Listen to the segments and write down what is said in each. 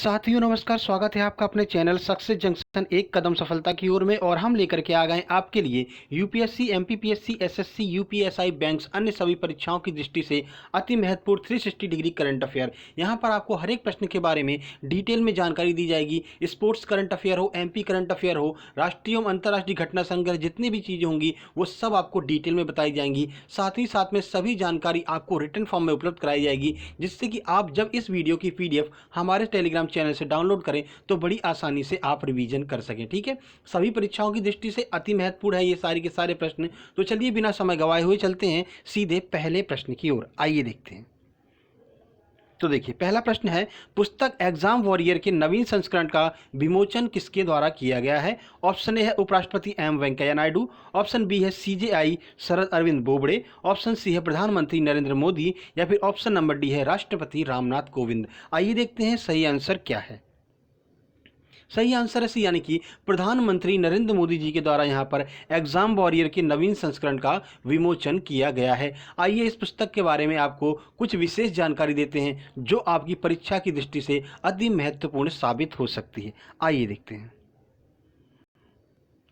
साथियों नमस्कार, स्वागत है आपका अपने चैनल सक्सेस जंक्शन एक कदम सफलता की ओर में। और हम लेकर के आ गए आपके लिए UPSC, MPPSC, SSC, UPSI, banks, अन्य सभी परीक्षाओं की दृष्टि से अति महत्वपूर्ण 360 डिग्री करंट अफेयर। यहां पर आपको हर एक प्रश्न के बारे में डिटेल में जानकारी दी जाएगी। स्पोर्ट्स करंट अफेयर हो, एमपी करंट अफेयर हो, राष्ट्रीय एवं अंतर्राष्ट्रीय घटना संग्रह, जितनी भी चीज़ें होंगी वो सब आपको डिटेल में बताई जाएंगी। साथ ही साथ में सभी जानकारी आपको रिटन फॉर्म में उपलब्ध कराई जाएगी, जिससे कि आप जब इस वीडियो की पीडीएफ हमारे टेलीग्राम चैनल से डाउनलोड करें तो बड़ी आसानी से आप रिवीजन कर सकें। ठीक है, सभी परीक्षाओं की दृष्टि से अति महत्वपूर्ण है ये सारे के सारे प्रश्न। तो चलिए बिना समय गवाए हुए चलते हैं सीधे पहले प्रश्न की ओर। आइए देखते हैं। तो देखिए, पहला प्रश्न है, पुस्तक एग्जाम वॉरियर के नवीन संस्करण का विमोचन किसके द्वारा किया गया है? ऑप्शन ए है उपराष्ट्रपति M Venkaiah Naidu, option B है CJI Sharad Arvind Bobde, option C है प्रधानमंत्री नरेंद्र मोदी, या फिर ऑप्शन नंबर डी है राष्ट्रपति रामनाथ कोविंद। आइए देखते हैं सही आंसर क्या है। सही आंसर है सी, यानी कि प्रधानमंत्री नरेंद्र मोदी जी के द्वारा यहाँ पर एग्जाम वॉरियर के नवीन संस्करण का विमोचन किया गया है। आइए इस पुस्तक के बारे में आपको कुछ विशेष जानकारी देते हैं जो आपकी परीक्षा की दृष्टि से अति महत्वपूर्ण साबित हो सकती है। आइए देखते हैं।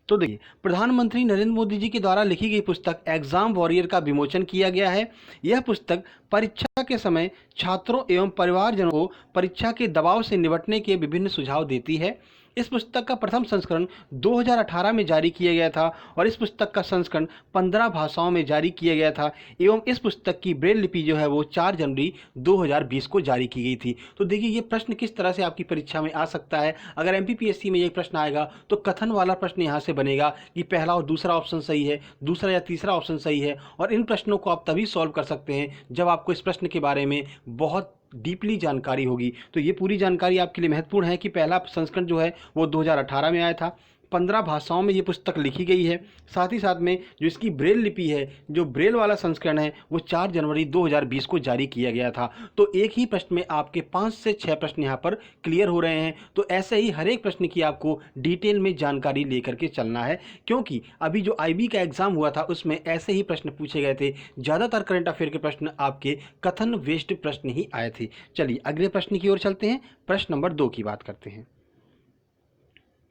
तो देखिए, प्रधानमंत्री नरेंद्र मोदी जी के द्वारा लिखी गई पुस्तक एग्जाम वॉरियर का विमोचन किया गया है। यह पुस्तक परीक्षा के समय छात्रों एवं परिवारजनों को परीक्षा के दबाव से निपटने के विभिन्न सुझाव देती है। इस पुस्तक का प्रथम संस्करण 2018 में जारी किया गया था और इस पुस्तक का संस्करण 15 भाषाओं में जारी किया गया था एवं इस पुस्तक की ब्रेल लिपि जो है वो 4 जनवरी 2020 को जारी की गई थी। तो देखिए, ये प्रश्न किस तरह से आपकी परीक्षा में आ सकता है। अगर एमपीपीएससी में ये प्रश्न आएगा तो कथन वाला प्रश्न यहाँ से बनेगा कि पहला और दूसरा ऑप्शन सही है, दूसरा या तीसरा ऑप्शन सही है। और इन प्रश्नों को आप तभी सॉल्व कर सकते हैं जब आपको इस प्रश्न के बारे में बहुत डीपली जानकारी होगी। तो ये पूरी जानकारी आपके लिए महत्वपूर्ण है कि पहला संस्करण जो है वो 2018 में आया था, 15 भाषाओं में ये पुस्तक लिखी गई है। साथ ही साथ में जो इसकी ब्रेल लिपि है, जो ब्रेल वाला संस्करण है, वो 4 जनवरी 2020 को जारी किया गया था। तो एक ही प्रश्न में आपके 5 से 6 प्रश्न यहाँ पर क्लियर हो रहे हैं। तो ऐसे ही हर एक प्रश्न की आपको डिटेल में जानकारी लेकर के चलना है, क्योंकि अभी जो आईबी का एग्जाम हुआ था उसमें ऐसे ही प्रश्न पूछे गए थे। ज़्यादातर करंट अफेयर के प्रश्न आपके कथन वेस्ट प्रश्न ही आए थे। चलिए अगले प्रश्न की ओर चलते हैं। प्रश्न नंबर 2 की बात करते हैं।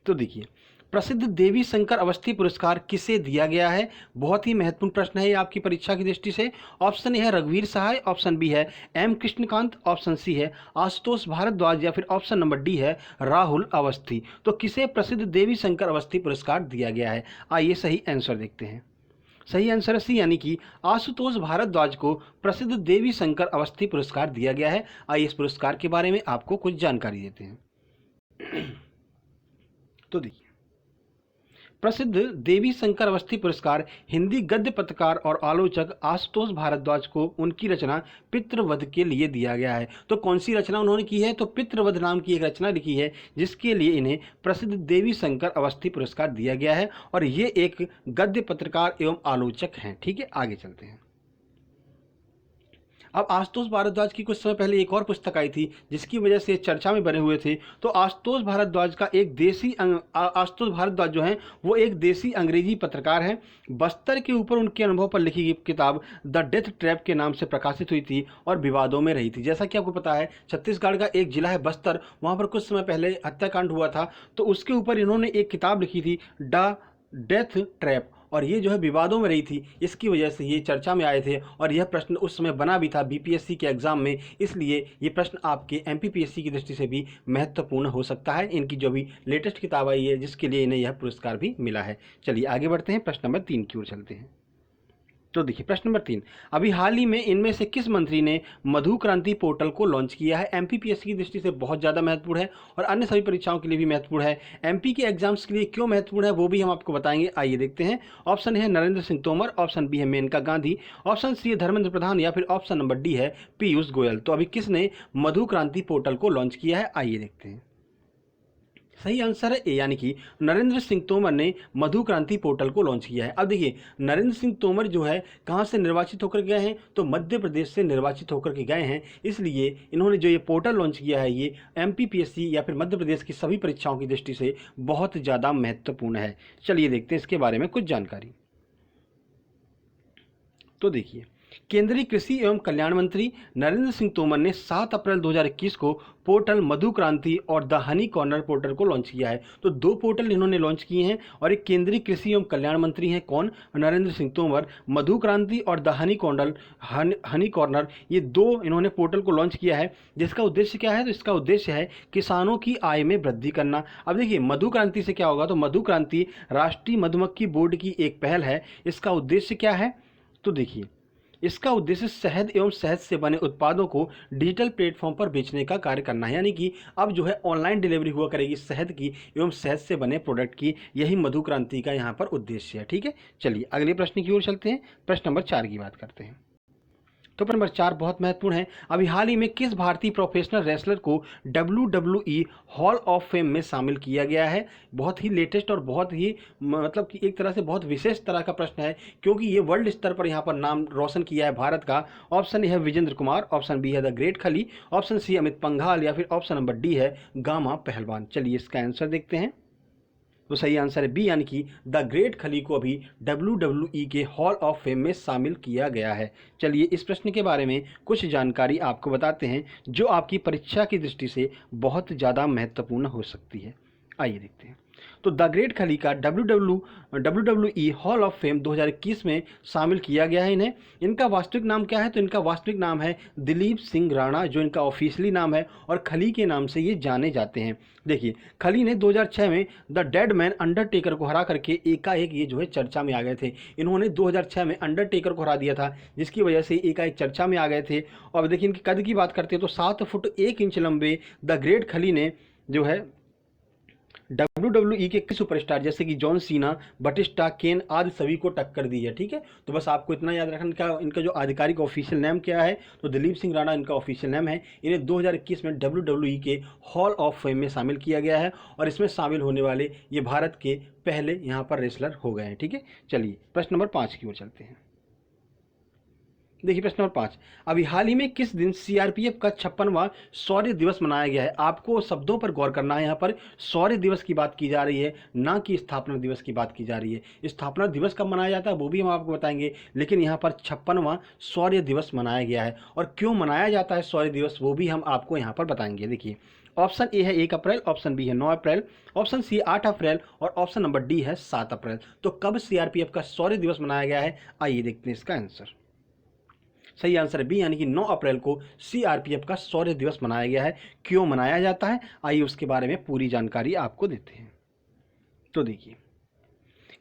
तो देखिए, प्रसिद्ध देवी शंकर अवस्थी पुरस्कार किसे दिया गया है? बहुत ही महत्वपूर्ण प्रश्न है ये आपकी परीक्षा की दृष्टि से। ऑप्शन ए है रघुवीर सहाय, ऑप्शन बी है एम कृष्णकांत, ऑप्शन सी है आशुतोष भारद्वाज, या फिर ऑप्शन नंबर डी है राहुल अवस्थी। तो किसे प्रसिद्ध देवी शंकर अवस्थी पुरस्कार दिया गया है? आइए सही आंसर देखते हैं। सही आंसर है सी, यानी कि आशुतोष भारद्वाज को प्रसिद्ध देवी शंकर अवस्थी पुरस्कार दिया गया है। आइए इस पुरस्कार के बारे में आपको कुछ जानकारी देते हैं। तो देखिए, प्रसिद्ध देवी शंकर अवस्थी पुरस्कार हिंदी गद्य पत्रकार और आलोचक आशुतोष भारद्वाज को उनकी रचना पितृवध के लिए दिया गया है। तो कौन सी रचना उन्होंने की है? तो पितृवध नाम की एक रचना लिखी है जिसके लिए इन्हें प्रसिद्ध देवी शंकर अवस्थी पुरस्कार दिया गया है। और ये एक गद्य पत्रकार एवं आलोचक हैं। ठीक है, आगे चलते हैं। अब आशुतोष भारद्वाज की कुछ समय पहले एक और पुस्तक आई थी जिसकी वजह से चर्चा में बने हुए थे। तो आशुतोष भारद्वाज का एक आशुतोष भारद्वाज जो हैं वो एक देसी अंग्रेजी पत्रकार हैं। बस्तर के ऊपर उनके अनुभव पर लिखी गई किताब द डेथ ट्रैप के नाम से प्रकाशित हुई थी और विवादों में रही थी। जैसा कि आपको पता है, छत्तीसगढ़ का एक जिला है बस्तर, वहाँ पर कुछ समय पहले हत्याकांड हुआ था। तो उसके ऊपर इन्होंने एक किताब लिखी थी द डेथ ट्रैप, और ये जो है विवादों में रही थी। इसकी वजह से ये चर्चा में आए थे और यह प्रश्न उस समय बना भी था बीपीएससी के एग्जाम में। इसलिए ये प्रश्न आपके एमपीपीएससी की दृष्टि से भी महत्वपूर्ण हो सकता है। इनकी जो भी लेटेस्ट किताब आई है जिसके लिए इन्हें यह पुरस्कार भी मिला है। चलिए आगे बढ़ते हैं, प्रश्न नंबर 3 की ओर चलते हैं। तो देखिए, प्रश्न नंबर 3, अभी हाल ही में इनमें से किस मंत्री ने मधु क्रांति पोर्टल को लॉन्च किया है? एमपीपीएससी की दृष्टि से बहुत ज़्यादा महत्वपूर्ण है और अन्य सभी परीक्षाओं के लिए भी महत्वपूर्ण है। एमपी के एग्जाम्स के लिए क्यों महत्वपूर्ण है वो भी हम आपको बताएंगे। आइए देखते हैं। ऑप्शन है नरेंद्र सिंह तोमर, ऑप्शन बी है मेनका गांधी, ऑप्शन सी है धर्मेंद्र प्रधान, या फिर ऑप्शन नंबर डी है पीयूष गोयल। तो अभी किसने मधु क्रांति पोर्टल को लॉन्च किया है? आइए देखते हैं। सही आंसर है ए, यानी कि नरेंद्र सिंह तोमर ने मधु क्रांति पोर्टल को लॉन्च किया है। अब देखिए, नरेंद्र सिंह तोमर जो है कहाँ से निर्वाचित होकर गए हैं? तो मध्य प्रदेश से निर्वाचित होकर के गए हैं। इसलिए इन्होंने जो ये पोर्टल लॉन्च किया है ये एमपीपीएससी या फिर मध्य प्रदेश की सभी परीक्षाओं की दृष्टि से बहुत ज़्यादा महत्वपूर्ण है। चलिए देखते हैं इसके बारे में कुछ जानकारी। तो देखिए, केंद्रीय कृषि एवं कल्याण मंत्री नरेंद्र सिंह तोमर ने 7 अप्रैल 2021 को पोर्टल मधु क्रांति और द हनी कॉर्नर पोर्टल को लॉन्च किया है। तो 2 पोर्टल इन्होंने लॉन्च किए हैं और एक केंद्रीय कृषि एवं कल्याण मंत्री हैं कौन, नरेंद्र सिंह तोमर। मधु क्रांति और द हनी कॉर्नर, ये 2 इन्होंने पोर्टल को लॉन्च किया है। जिसका उद्देश्य क्या है, तो इसका उद्देश्य है किसानों की आय में वृद्धि करना। अब देखिए मधु क्रांति से क्या होगा, तो मधु क्रांति राष्ट्रीय मधुमक्खी बोर्ड की एक पहल है। इसका उद्देश्य क्या है, तो देखिए इसका उद्देश्य शहद एवं शहद से बने उत्पादों को डिजिटल प्लेटफॉर्म पर बेचने का कार्य करना है। यानी कि अब जो है ऑनलाइन डिलीवरी हुआ करेगी शहद की एवं शहद से बने प्रोडक्ट की। यही मधु क्रांति का यहाँ पर उद्देश्य है। ठीक है, चलिए अगले प्रश्न की ओर चलते हैं। प्रश्न नंबर 4 की बात करते हैं। तो प्रश्न नंबर 4 बहुत महत्वपूर्ण है। अभी हाल ही में किस भारतीय प्रोफेशनल रेसलर को WWE हॉल ऑफ फेम में शामिल किया गया है। बहुत ही लेटेस्ट और बहुत ही मतलब कि एक तरह से बहुत विशेष तरह का प्रश्न है, क्योंकि ये वर्ल्ड स्तर पर यहाँ पर नाम रोशन किया है भारत का। ऑप्शन ए है विजेंद्र कुमार, ऑप्शन बी है द ग्रेट खली, ऑप्शन सी अमित पंघाल, या फिर ऑप्शन नंबर डी है गामा पहलवान। चलिए इसका आंसर देखते हैं। तो सही आंसर है बी, यानी कि द ग्रेट खली को अभी WWE के हॉल ऑफ फेम में शामिल किया गया है। चलिए इस प्रश्न के बारे में कुछ जानकारी आपको बताते हैं जो आपकी परीक्षा की दृष्टि से बहुत ज़्यादा महत्वपूर्ण हो सकती है। आइए देखते हैं। तो द ग्रेट खली का WWE हॉल ऑफ फेम 2021 में शामिल किया गया है इन्हें। इनका वास्तविक नाम क्या है, तो इनका वास्तविक नाम है दिलीप सिंह राणा, जो इनका ऑफिशियली नाम है, और खली के नाम से ये जाने जाते हैं। देखिए खली ने 2006 में द डेड मैन अंडरटेकर को हरा करके एकाएक ये जो है चर्चा में आ गए थे। इन्होंने 2006 में अंडरटेकर को हरा दिया था, जिसकी वजह से एकाएक चर्चा में आ गए थे। और देखिए इनके कद की बात करते हैं तो 7 फुट 1 इंच लंबे द ग्रेट खली ने जो है WWE के कई सुपरस्टार जैसे कि जॉन सीना, बटिस्टा, केन आदि सभी को टक्कर दी है। ठीक है, तो बस आपको इतना याद रखना। इनका जो आधिकारिक ऑफिशियल नेम क्या है, तो दिलीप सिंह राणा इनका ऑफिशियल नेम है। इन्हें 2021 में WWE के हॉल ऑफ फेम में शामिल किया गया है और इसमें शामिल होने वाले ये भारत के पहले यहाँ पर रेसलर हो गए हैं। ठीक है, चलिए प्रश्न नंबर 5 की ओर चलते हैं। देखिए प्रश्न नंबर 5, अभी हाल ही में किस दिन CRPF का 56वां शौर्य दिवस मनाया गया है। आपको शब्दों पर गौर करना है। यहाँ पर शौर्य दिवस की बात की जा रही है, ना कि स्थापना दिवस की बात की जा रही है। स्थापना दिवस कब मनाया जाता है वो भी हम आपको बताएंगे, लेकिन यहाँ पर 56वां शौर्य दिवस मनाया गया है। और क्यों मनाया जाता है शौर्य दिवस वो भी हम आपको यहाँ पर बताएंगे। देखिए ऑप्शन ए है 1 अप्रैल, ऑप्शन बी है 9 अप्रैल, ऑप्शन सी 8 अप्रैल और ऑप्शन नंबर डी है 7 अप्रैल। तो कब CRPF का शौर्य दिवस मनाया गया है, आइए देखते हैं इसका आंसर। सही आंसर है बी, यानी कि 9 अप्रैल को CRPF का शौर्य दिवस मनाया गया है। क्यों मनाया जाता है, आइए उसके बारे में पूरी जानकारी आपको देते हैं। तो देखिए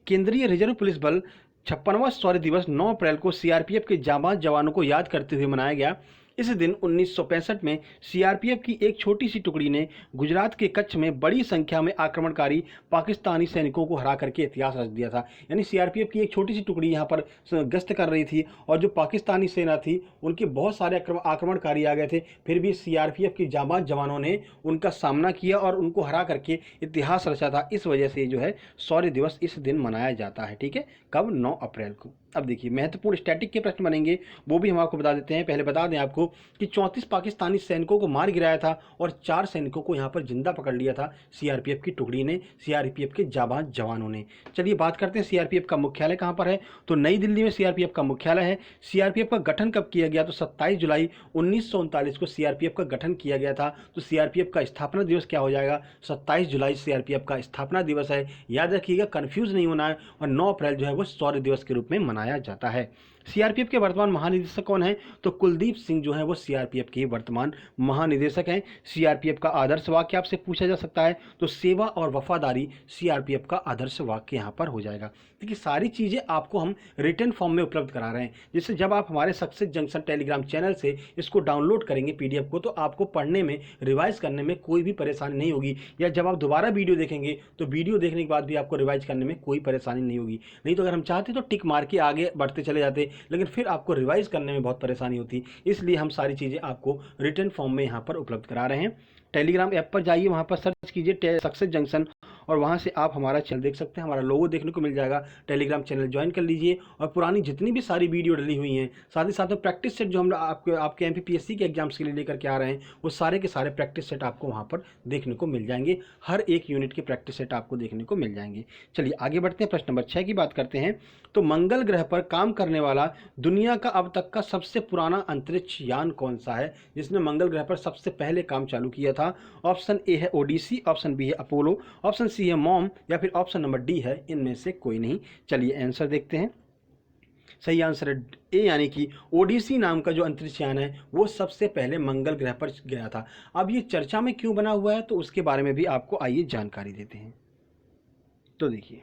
केंद्रीय रिजर्व पुलिस बल 56वां शौर्य दिवस 9 अप्रैल को CRPF के जाबाज जवानों को याद करते हुए मनाया गया। इस दिन 1965 में CRPF की एक छोटी सी टुकड़ी ने गुजरात के कच्छ में बड़ी संख्या में आक्रमणकारी पाकिस्तानी सैनिकों को हरा करके इतिहास रच दिया था। यानी CRPF की एक छोटी सी टुकड़ी यहाँ पर गश्त कर रही थी और जो पाकिस्तानी सेना थी उनके बहुत सारे आक्रमणकारी आ गए थे, फिर भी CRPF के जाबाज जवानों ने उनका सामना किया और उनको हरा करके इतिहास रचा था। इस वजह से जो है शौर्य दिवस इस दिन मनाया जाता है। ठीक है, कब, 9 अप्रैल को। अब देखिए महत्वपूर्ण स्टैटिक के प्रश्न बनेंगे, वो भी हम आपको बता देते हैं। पहले बता दें आपको कि 34 पाकिस्तानी सैनिकों को मार गिराया था और 4 सैनिकों को यहाँ पर जिंदा पकड़ लिया था CRPF की टुकड़ी ने, CRPF के जाबाज जवानों ने। चलिए बात करते हैं CRPF का मुख्यालय कहाँ पर है, तो नई दिल्ली में CRPF का मुख्यालय है। CRPF का गठन कब किया गया, तो 27 जुलाई 1939 को CRPF का गठन किया गया था। तो CRPF का स्थापना दिवस क्या हो जाएगा, 27 जुलाई CRPF का स्थापना दिवस है। याद रखिएगा, कन्फ्यूज नहीं होना है। और 9 अप्रैल जो है वो शौर्य दिवस के रूप में मनाया जाता है। CRPF के वर्तमान महानिदेशक कौन है, तो कुलदीप सिंह जो है वो CRPF के वर्तमान महानिदेशक हैं। CRPF का आदर्श वाक्य आपसे पूछा जा सकता है, तो सेवा और वफादारी CRPF का आदर्श वाक्य यहाँ पर हो जाएगा। देखिए सारी चीज़ें आपको हम रिटन फॉर्म में उपलब्ध करा रहे हैं, जिससे जब आप हमारे सक्सेस जंक्शन टेलीग्राम चैनल से इसको डाउनलोड करेंगे PDF को, तो आपको पढ़ने में, रिवाइज करने में कोई भी परेशानी नहीं होगी। या जब आप दोबारा वीडियो देखेंगे तो वीडियो देखने के बाद भी आपको रिवाइज करने में कोई परेशानी नहीं होगी। नहीं तो अगर हम चाहते तो टिक मार के आगे बढ़ते चले जाते, लेकिन फिर आपको रिवाइज करने में बहुत परेशानी होती। इसलिए हम सारी चीज़ें आपको रिटन फॉर्म में यहाँ पर उपलब्ध करा रहे हैं। टेलीग्राम ऐप पर जाइए, वहाँ पर सर्च कीजिए सक्सेस जंक्शन और वहाँ से आप हमारा चैनल देख सकते हैं, हमारा लोगो देखने को मिल जाएगा। टेलीग्राम चैनल ज्वाइन कर लीजिए और पुरानी जितनी भी सारी वीडियो डली हुई हैं, साथ ही साथ में प्रैक्टिस सेट जो हम आपके MPPSC के एग्जाम्स के लिए लेकर के आ रहे हैं, वो सारे के सारे प्रैक्टिस सेट आपको वहाँ पर देखने को मिल जाएंगे। हर एक यूनिट के प्रैक्टिस सेट आपको देखने को मिल जाएंगे। चलिए आगे बढ़ते हैं, प्रश्न नंबर 6 की बात करते हैं। तो मंगल ग्रह पर काम करने वाला दुनिया का अब तक का सबसे पुराना अंतरिक्ष यान कौन सा है, जिसने मंगल ग्रह पर सबसे पहले काम चालू किया था? ऑप्शन ए है ओडिसी, ऑप्शन बी है अपोलो, ऑप्शन सी है मॉम, या फिर ऑप्शन नंबर डी है इनमें से कोई नहीं। चलिए आंसर देखते हैं। सही आंसर है ए, यानी कि ओडिसी नाम का जो अंतरिक्ष यान है वो सबसे पहले मंगल ग्रह पर गया था। अब ये चर्चा में क्यों बना हुआ है, तो उसके बारे में भी आपको आइए जानकारी देते हैं। तो देखिए,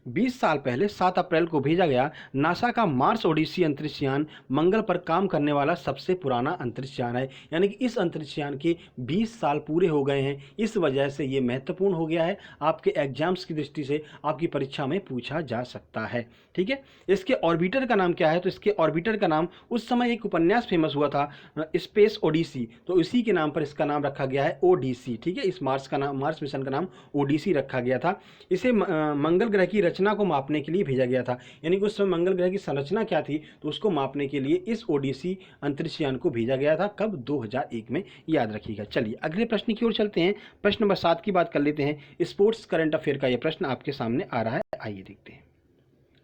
20 साल पहले 7 अप्रैल को भेजा गया नासा का मार्स ओडिसी अंतरिक्ष यान मंगल पर काम करने वाला सबसे पुराना अंतरिक्ष यान है। यानी कि इस अंतरिक्ष यान के 20 साल पूरे हो गए हैं, इस वजह से ये महत्वपूर्ण हो गया है। आपके एग्जाम्स की दृष्टि से आपकी परीक्षा में पूछा जा सकता है। ठीक है, इसके ऑर्बिटर का नाम क्या है? तो इसके ऑर्बिटर का नाम, उस समय एक उपन्यास फेमस हुआ था स्पेस ओडिसी, तो इसी के नाम पर इसका नाम रखा गया है ओडिसी। ठीक है, इस मार्स मिशन का नाम ओडिसी रखा गया था। इसे मंगल ग्रह की रचना को मापने के लिए भेजा गया था। यानी कि उस समय मंगल ग्रह की संरचना क्या थी, तो उसको मापने के लिए इस ओडिसी अंतरिक्ष यान को भेजा गया था। कब? 2001 में, याद रखिएगा। चलिए अगले प्रश्न की ओर चलते हैं। प्रश्न नंबर 7 की बात कर लेते हैं। स्पोर्ट्स करंट अफेयर का यह प्रश्न आपके सामने आ रहा है, आइए देखते हैं।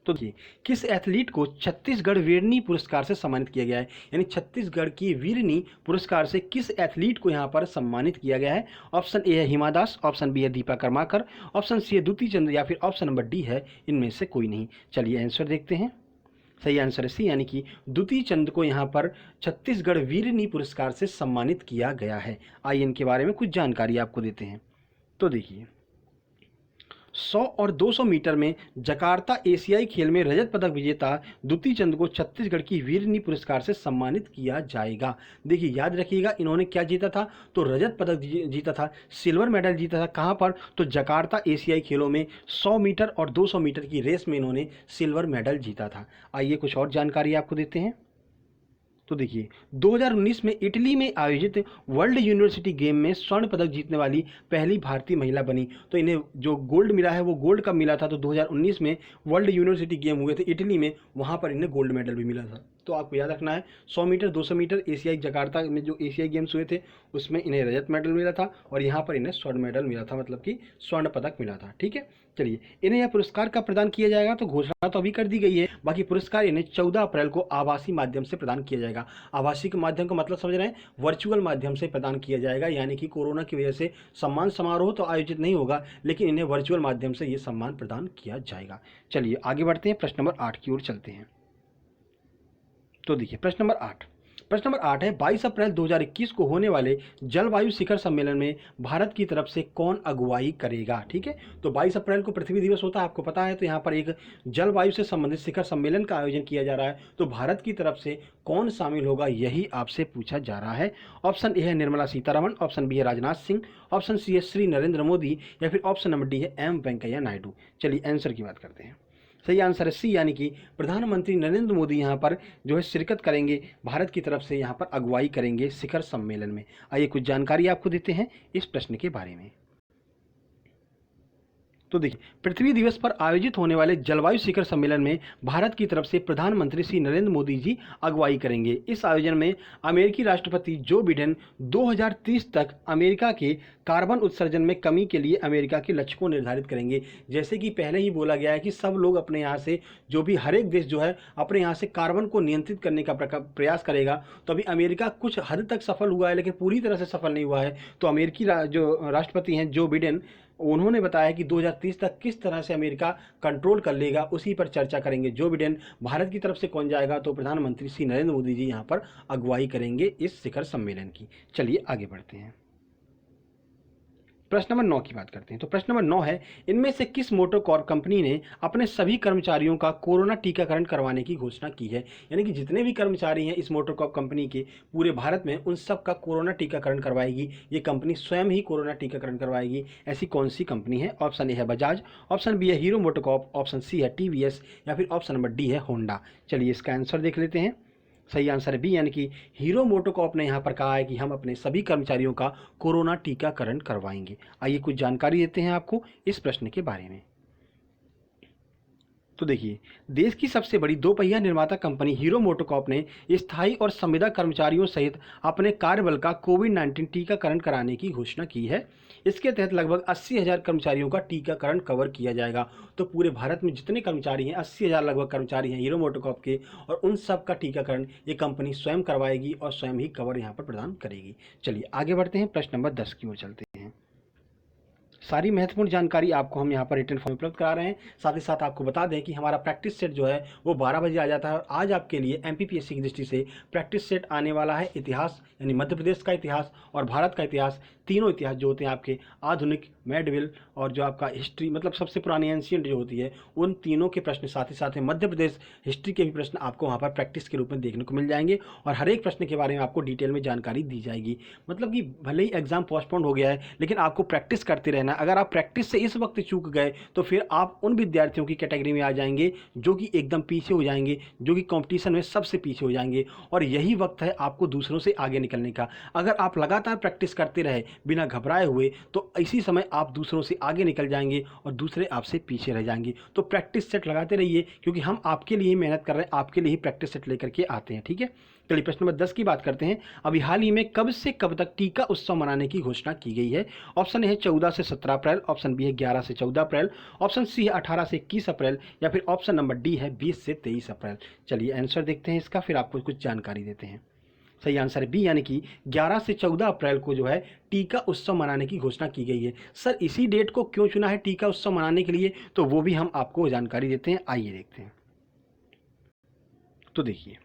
तो देखिए, किस एथलीट को छत्तीसगढ़ वीरनी पुरस्कार से सम्मानित किया गया है? यानी छत्तीसगढ़ की वीरनी पुरस्कार से किस एथलीट को यहाँ पर सम्मानित किया गया है? ऑप्शन ए है हिमा दास, ऑप्शन बी है दीपा कर्माकर, ऑप्शन सी है द्युति चंद, या फिर ऑप्शन नंबर डी है इनमें से कोई नहीं। चलिए आंसर देखते हैं। सही आंसर है सी, यानी कि द्युति चंद को यहाँ पर छत्तीसगढ़ वीरनी पुरस्कार से सम्मानित किया गया है। आइए इनके बारे में कुछ जानकारी आपको देते हैं। तो देखिए, 100 और 200 मीटर में जकार्ता एशियाई खेल में रजत पदक विजेता द्युति चंद को छत्तीसगढ़ की वीरनी पुरस्कार से सम्मानित किया जाएगा। देखिए याद रखिएगा, इन्होंने क्या जीता था? तो रजत पदक जीता था, सिल्वर मेडल जीता था। कहाँ पर? तो जकार्ता एशियाई खेलों में 100 मीटर और 200 मीटर की रेस में इन्होंने सिल्वर मेडल जीता था। आइए कुछ और जानकारी आपको देते हैं। तो देखिए, 2019 में इटली में आयोजित वर्ल्ड यूनिवर्सिटी गेम में स्वर्ण पदक जीतने वाली पहली भारतीय महिला बनी। तो इन्हें जो गोल्ड मिला है वो गोल्ड कब मिला था? तो 2019 में वर्ल्ड यूनिवर्सिटी गेम हुए थे इटली में, वहाँ पर इन्हें गोल्ड मेडल भी मिला था। तो आपको याद रखना है, 100 मीटर 200 मीटर एशियाई जकार्ता में जो एशियाई गेम्स हुए थे उसमें इन्हें रजत मेडल मिला था और यहाँ पर इन्हें स्वर्ण मेडल मिला था, मतलब कि स्वर्ण पदक मिला था। ठीक है, चलिए इन्हें यह पुरस्कार कब प्रदान किया जाएगा? तो घोषणा तो अभी कर दी गई है, बाकी पुरस्कार इन्हें 14 अप्रैल को आभासी माध्यम से प्रदान किया जाएगा। आभासी के माध्यम का मतलब समझ रहे हैं, वर्चुअल माध्यम से प्रदान किया जाएगा। यानी कि कोरोना की वजह से सम्मान समारोह तो आयोजित नहीं होगा, लेकिन इन्हें वर्चुअल माध्यम से ये सम्मान प्रदान किया जाएगा। चलिए आगे बढ़ते हैं, प्रश्न नंबर 8 की ओर चलते हैं। तो देखिए, प्रश्न नंबर 8 है, 22 अप्रैल 2021 को होने वाले जलवायु शिखर सम्मेलन में भारत की तरफ से कौन अगुवाई करेगा? ठीक है, तो 22 अप्रैल को पृथ्वी दिवस होता है, आपको पता है। तो यहाँ पर एक जलवायु से संबंधित शिखर सम्मेलन का आयोजन किया जा रहा है, तो भारत की तरफ से कौन शामिल होगा यही आपसे पूछा जा रहा है। ऑप्शन ए है निर्मला सीतारमण, ऑप्शन बी है राजनाथ सिंह, ऑप्शन सी है श्री नरेंद्र मोदी, या फिर ऑप्शन नंबर डी है एम वेंकैया नायडू। चलिए आंसर की बात करते हैं। सही आंसर है सी, यानी कि प्रधानमंत्री नरेंद्र मोदी यहाँ पर जो है शिरकत करेंगे, भारत की तरफ से यहाँ पर अगुवाई करेंगे शिखर सम्मेलन में। आइए कुछ जानकारी आपको देते हैं इस प्रश्न के बारे में। तो देखिए, पृथ्वी दिवस पर आयोजित होने वाले जलवायु शिखर सम्मेलन में भारत की तरफ से प्रधानमंत्री श्री नरेंद्र मोदी जी अगुवाई करेंगे। इस आयोजन में अमेरिकी राष्ट्रपति जो बिडेन 2030 तक अमेरिका के कार्बन उत्सर्जन में कमी के लिए अमेरिका के लक्ष्य को निर्धारित करेंगे। जैसे कि पहले ही बोला गया है कि सब लोग अपने यहाँ से, जो भी हर एक देश जो है अपने यहाँ से कार्बन को नियंत्रित करने का प्रयास करेगा। तो अभी अमेरिका कुछ हद तक सफल हुआ है, लेकिन पूरी तरह से सफल नहीं हुआ है। तो अमेरिकी जो राष्ट्रपति हैं जो बिडेन, उन्होंने बताया कि 2030 तक किस तरह से अमेरिका कंट्रोल कर लेगा, उसी पर चर्चा करेंगे जो बिडेन। भारत की तरफ से कौन जाएगा? तो प्रधानमंत्री श्री नरेंद्र मोदी जी यहाँ पर अगुवाई करेंगे इस शिखर सम्मेलन की। चलिए आगे बढ़ते हैं, प्रश्न नंबर 9 की बात करते हैं। तो प्रश्न नंबर 9 है, इनमें से किस मोटर कॉर्प कंपनी ने अपने सभी कर्मचारियों का कोरोना टीकाकरण करवाने की घोषणा की है? यानी कि जितने भी कर्मचारी हैं इस मोटर कॉर्प कंपनी के पूरे भारत में, उन सब का कोरोना टीकाकरण करवाएगी ये कंपनी, स्वयं ही कोरोना टीकाकरण करवाएगी। ऐसी कौन सी कंपनी है? ऑप्शन ए है बजाज, ऑप्शन बी है हीरो मोटोकॉर्प, ऑप्शन सी है टीवीएस, या फिर ऑप्शन नंबर डी है होंडा। चलिए इसका आंसर देख लेते हैं। सही आंसर है बी, यानी कि हीरो मोटोकॉर्प ने यहाँ पर कहा है कि हम अपने सभी कर्मचारियों का कोरोना टीकाकरण करवाएंगे। आइए कुछ जानकारी देते हैं आपको इस प्रश्न के बारे में। तो देखिए, देश की सबसे बड़ी दो पहिया निर्माता कंपनी हीरो मोटोकॉर्प ने स्थायी और संविदा कर्मचारियों सहित अपने कार्यबल का कोविड-19 टीकाकरण कराने की घोषणा की है। इसके तहत लगभग 80,000 कर्मचारियों का टीकाकरण कवर किया जाएगा। तो पूरे भारत में जितने कर्मचारी हैं, 80,000 लगभग कर्मचारी हैं हीरो मोटोकॉर्प के, और उन सब का टीकाकरण ये कंपनी स्वयं करवाएगी और स्वयं ही कवर यहाँ पर प्रदान करेगी। चलिए आगे बढ़ते हैं, प्रश्न नंबर 10 की ओर चलते हैं। सारी महत्वपूर्ण जानकारी आपको हम यहाँ पर रिटर्न फॉर्म उपलब्ध करा रहे हैं। साथ ही साथ आपको बता दें कि हमारा प्रैक्टिस सेट जो है वो 12 बजे आ जाता है, और आज आपके लिए एमपीपीएससी की दृष्टि से प्रैक्टिस सेट आने वाला है। इतिहास यानी मध्य प्रदेश का इतिहास और भारत का इतिहास, तीनों इतिहास जो होते हैं आपके, आधुनिक, मेडविल और जो आपका हिस्ट्री मतलब सबसे पुरानी एंशियंट जो होती है, उन तीनों के प्रश्न, साथ ही साथ मध्य प्रदेश हिस्ट्री के भी प्रश्न आपको वहाँ पर प्रैक्टिस के रूप में देखने को मिल जाएंगे, और हर एक प्रश्न के बारे में आपको डिटेल में जानकारी दी जाएगी। मतलब कि भले ही एग्जाम पोस्टपोन हो गया है, लेकिन आपको प्रैक्टिस करते रहना है। अगर आप प्रैक्टिस से इस वक्त चूक गए तो फिर आप उन विद्यार्थियों की कैटेगरी में आ जाएंगे जो कि एकदम पीछे हो जाएंगे, जो कि कंपटीशन में सबसे पीछे हो जाएंगे, और यही वक्त है आपको दूसरों से आगे निकलने का। अगर आप लगातार प्रैक्टिस करते रहे बिना घबराए हुए, तो इसी समय आप दूसरों से आगे निकल जाएंगे और दूसरे आपसे पीछे रह जाएंगे। तो प्रैक्टिस सेट लगाते रहिए, क्योंकि हम आपके लिए ही मेहनत कर रहे हैं, आपके लिए ही प्रैक्टिस सेट लेकर के आते हैं। ठीक है, चलिए प्रश्न नंबर 10 की बात करते हैं। अभी हाल ही में कब से कब तक टीका उत्सव मनाने की घोषणा की गई है? ऑप्शन ए है 14 से 17 अप्रैल, ऑप्शन बी है 11 से 14 अप्रैल, ऑप्शन सी है 18 से 21 अप्रैल, या फिर ऑप्शन नंबर डी है 20 से 23 अप्रैल। चलिए आंसर देखते हैं इसका, फिर आपको कुछ जानकारी देते हैं। सही आंसर है बी, यानी कि 11 से 14 अप्रैल को जो है टीका उत्सव मनाने की घोषणा की गई है। सर इसी डेट को क्यों चुना है टीका उत्सव मनाने के लिए, तो वो भी हम आपको जानकारी देते हैं। आइए देखते हैं। तो देखिए,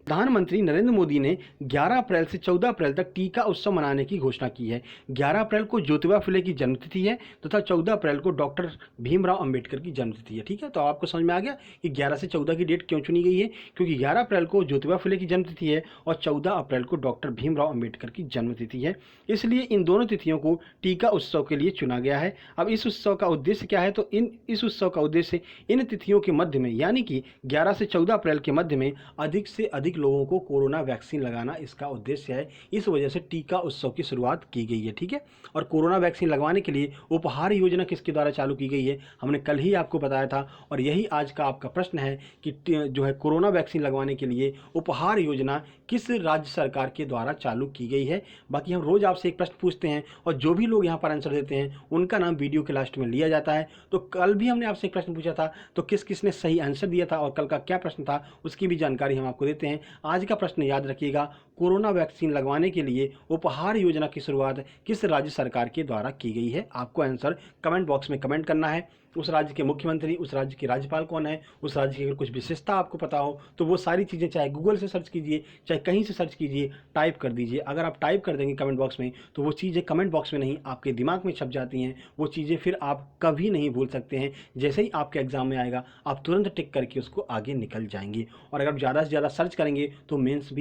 प्रधानमंत्री नरेंद्र मोदी ने 11 अप्रैल से 14 अप्रैल तक टीका उत्सव मनाने की घोषणा की है। 11 अप्रैल को ज्योतिबा फुले की जन्मतिथि है तथा 14 अप्रैल को डॉक्टर भीमराव अंबेडकर की जन्मतिथि है। ठीक है, तो आपको समझ में आ गया कि 11 से 14 की डेट क्यों चुनी गई है, क्योंकि 11 अप्रैल को ज्योतिबा फुले की जन्मतिथि है और 14 अप्रैल को डॉक्टर भीमराव अंबेडकर की जन्मतिथि है, इसलिए इन दोनों तिथियों को टीका उत्सव के लिए चुना गया है। अब इस उत्सव का उद्देश्य क्या है, तो इस उत्सव का उद्देश्य इन तिथियों के मध्य में, यानी कि 11 से 14 अप्रैल के मध्य में अधिक से अधिक लोगों को कोरोना वैक्सीन लगाना इसका उद्देश्य है। इस वजह से टीका उत्सव की शुरुआत की गई है। ठीक है, और कोरोना वैक्सीन लगवाने के लिए उपहार योजना किसके द्वारा चालू की गई है, हमने कल ही आपको बताया था, और यही आज का आपका प्रश्न है कि जो है कोरोना वैक्सीन लगवाने के लिए उपहार योजना किस राज्य सरकार के द्वारा चालू की गई है। बाकी हम रोज आपसे एक प्रश्न पूछते हैं और जो भी लोग यहाँ पर आंसर देते हैं उनका नाम वीडियो के लास्ट में लिया जाता है। तो कल भी हमने आपसे एक प्रश्न पूछा था, तो किस किसने सही आंसर दिया था और कल का क्या प्रश्न था उसकी भी जानकारी हम आपको देते हैं। आज का प्रश्न याद रखिएगा, कोरोना वैक्सीन लगवाने के लिए उपहार योजना की शुरुआत किस राज्य सरकार के द्वारा की गई है? आपको आंसर कमेंट बॉक्स में कमेंट करना है। उस राज्य के मुख्यमंत्री, उस राज्य के राज्यपाल कौन है, उस राज्य की अगर कुछ विशेषता आपको पता हो तो वो सारी चीज़ें चाहे गूगल से सर्च कीजिए, चाहे कहीं से सर्च कीजिए, टाइप कर दीजिए। अगर आप टाइप कर देंगे कमेंट बॉक्स में तो वो चीज़ें कमेंट बॉक्स में नहीं, आपके दिमाग में छप जाती हैं। वो चीज़ें फिर आप कभी नहीं भूल सकते हैं। जैसे ही आपके एग्जाम में आएगा आप तुरंत टिक करके उसको आगे निकल जाएंगे, और अगर ज़्यादा से ज़्यादा सर्च करेंगे तो मेंस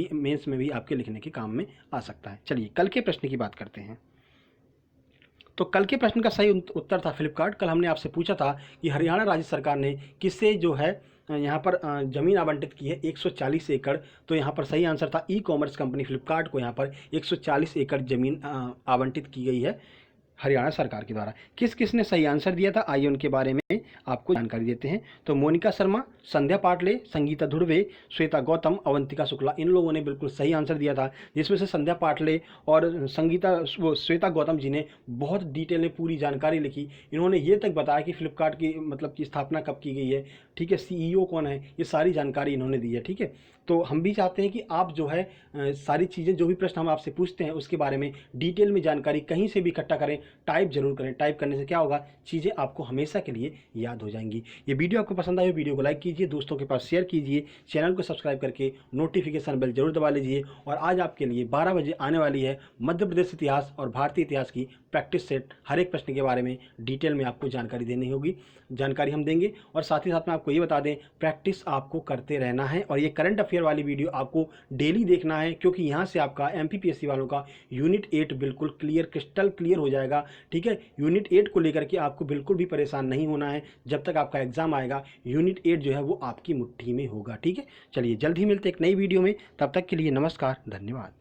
में भी आपके लिखने के काम में आ सकता है। चलिए कल के प्रश्न की बात करते हैं। तो कल के प्रश्न का सही उत्तर था फ्लिपकार्ट। कल हमने आपसे पूछा था कि हरियाणा राज्य सरकार ने किससे जो है यहाँ पर ज़मीन आवंटित की है 140 एकड़। तो यहाँ पर सही आंसर था ई कॉमर्स कंपनी फ्लिपकार्ट को यहाँ पर 140 एकड़ ज़मीन आवंटित की गई है हरियाणा सरकार के द्वारा। किस किसने सही आंसर दिया था, आइए उनके बारे में आपको जानकारी देते हैं। तो मोनिका शर्मा, संध्या पाटले, संगीता धुर्वे, श्वेता गौतम, अवंतिका शुक्ला, इन लोगों ने बिल्कुल सही आंसर दिया था, जिसमें से संध्या पाटले और श्वेता गौतम जी ने बहुत डिटेल में पूरी जानकारी लिखी। इन्होंने ये तक बताया कि फ्लिपकार्ट की मतलब की स्थापना कब की गई है, ठीक है, CEO कौन है, ये सारी जानकारी इन्होंने दी है। ठीक है, तो हम भी चाहते हैं कि आप जो है सारी चीज़ें, जो भी प्रश्न हम आपसे पूछते हैं उसके बारे में डिटेल में जानकारी कहीं से भी इकट्ठा करें, टाइप जरूर करें। टाइप करने से क्या होगा, चीज़ें आपको हमेशा के लिए याद हो जाएंगी। ये वीडियो आपको पसंद आए, वीडियो को लाइक कीजिए, दोस्तों के पास शेयर कीजिए, चैनल को सब्सक्राइब करके नोटिफिकेशन बेल जरूर दबा लीजिए। और आज आपके लिए 12 बजे आने वाली है मध्य प्रदेश इतिहास और भारतीय इतिहास की प्रैक्टिस सेट। हर एक प्रश्न के बारे में डिटेल में आपको जानकारी देनी होगी, जानकारी हम देंगे। और साथ ही साथ में आपको ये बता दें, प्रैक्टिस आपको करते रहना है, और ये करंट अफेयर वाली वीडियो आपको डेली देखना है, क्योंकि यहाँ से आपका MPPSC वालों का यूनिट 8 बिल्कुल क्लियर, क्रिस्टल क्लियर हो जाएगा। ठीक है, यूनिट 8 को लेकर के आपको बिल्कुल भी परेशान नहीं होना है। जब तक आपका एग्ज़ाम आएगा यूनिट 8 जो है वो आपकी मुट्ठी में होगा। ठीक है, चलिए जल्द ही मिलते एक नई वीडियो में, तब तक के लिए नमस्कार, धन्यवाद।